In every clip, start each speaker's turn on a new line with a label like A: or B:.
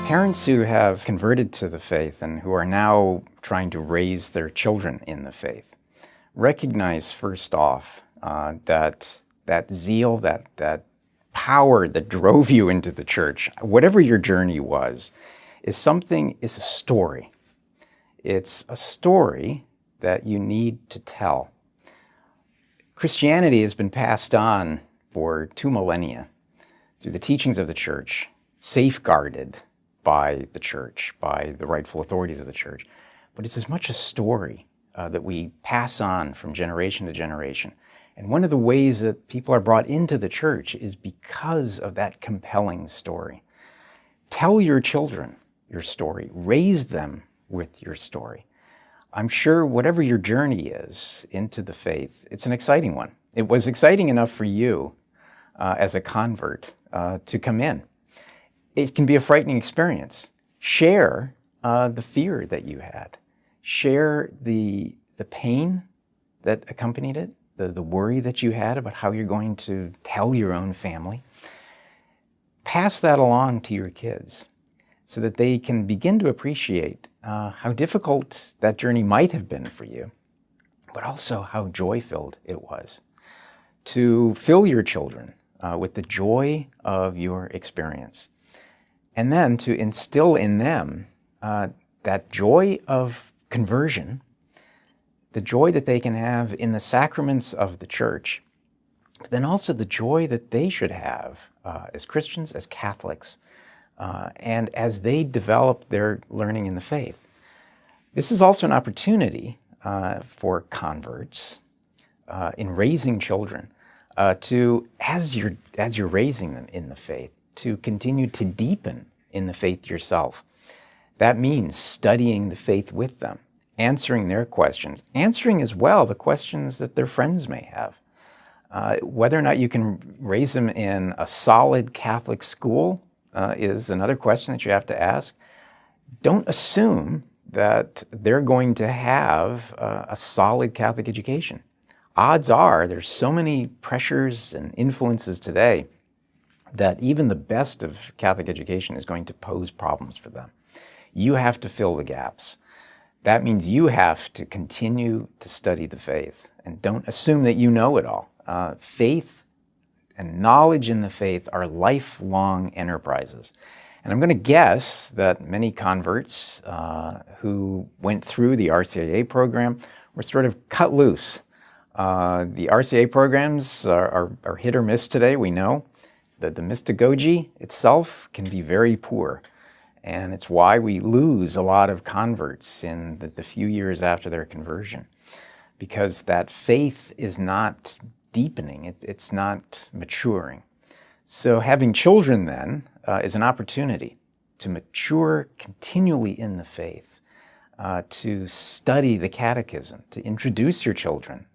A: Parents who have converted to the faith and who are now trying to raise their children in the faith recognize first off that zeal, that power that drove you into the church, whatever your journey was, is a story. It's a story that you need to tell. Christianity has been passed on for 2 millennia through the teachings of the church, safeguarded by the church, by the rightful authorities of the church. But it's as much a story that we pass on from generation to generation. And one of the ways that people are brought into the church is because of that compelling story. Tell your children your story. Raise them with your story. I'm sure whatever your journey is into the faith, it's an exciting one. It was exciting enough for you as a convert to come in. It can be a frightening experience. Share the fear that you had. Share the pain that accompanied it, the worry that you had about how you're going to tell your own family. Pass that along to your kids so that they can begin to appreciate how difficult that journey might have been for you, but also how joy-filled it was. To fill your children with the joy of your experience. And then to instill in them that joy of conversion, the joy that they can have in the sacraments of the church, but then also the joy that they should have as Christians, as Catholics, and as they develop their learning in the faith. This is also an opportunity for converts in raising children to, as you're raising them in the faith, to continue to deepen in the faith yourself. That means studying the faith with them, answering their questions, answering as well the questions that their friends may have. Whether or not you can raise them in a solid Catholic school is another question that you have to ask. Don't assume that they're going to have a solid Catholic education. Odds are there's so many pressures and influences today that even the best of Catholic education is going to pose problems for them. You have to fill the gaps. That means you have to continue to study the faith and don't assume that you know it all. Faith and knowledge in the faith are lifelong enterprises. And I'm going to guess that many converts who went through the RCIA program were sort of cut loose. The RCIA programs are hit or miss today, we know. The mystagogy itself can be very poor. And it's why we lose a lot of converts in the few years after their conversion. Because that faith is not deepening, it's not maturing. So having children then is an opportunity to mature continually in the faith, to study the catechism, to introduce your children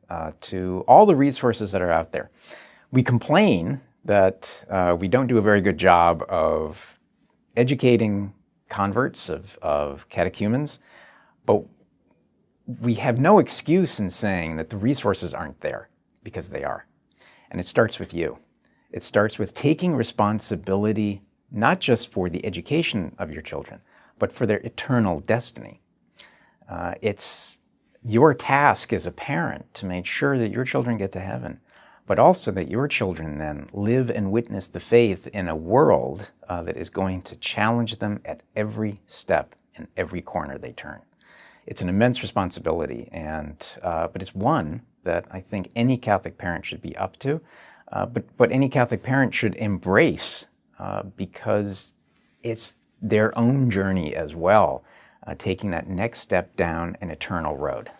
A: to all the resources that are out there. We complain that we don't do a very good job of educating converts, of catechumens, but we have no excuse in saying that the resources aren't there, because they are. And it starts with you. It starts with taking responsibility not just for the education of your children, but for their eternal destiny. It's your task as a parent to make sure that your children get to heaven, but also that your children then live and witness the faith in a world that is going to challenge them at every step and every corner they turn. It's an immense responsibility, but it's one that I think any Catholic parent should be up to, but any Catholic parent should embrace because it's their own journey as well, taking that next step down an eternal road.